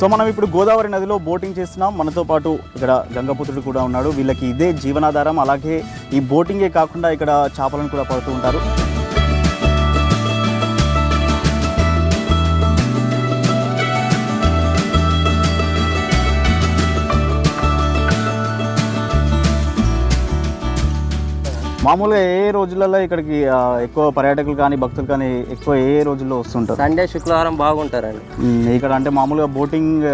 So మనం ఇప్పుడు గోదావరి నదిలో బోటింగ్ చేస్తున్నాం. మనతో పాటు ఇక్కడ గంగపుత్రుడు కూడా ఉన్నాడు. వీళ్ళకి ఇదే జీవనాధారం. అలాగే ఈ బోటింగే కాకుండా ఇక్కడ చేపలను కూడా పడుతూ ఉంటారు. మామూలుగా ఏ రోజులలో ఇక్కడికి ఎక్కువ పర్యాటకులు కానీ భక్తులు కానీ ఎక్కువ ఏ రోజుల్లో వస్తుంటారు? సండే శుక్రవారం బాగుంటారండి ఇక్కడ. అంటే మామూలుగా బోటింగ్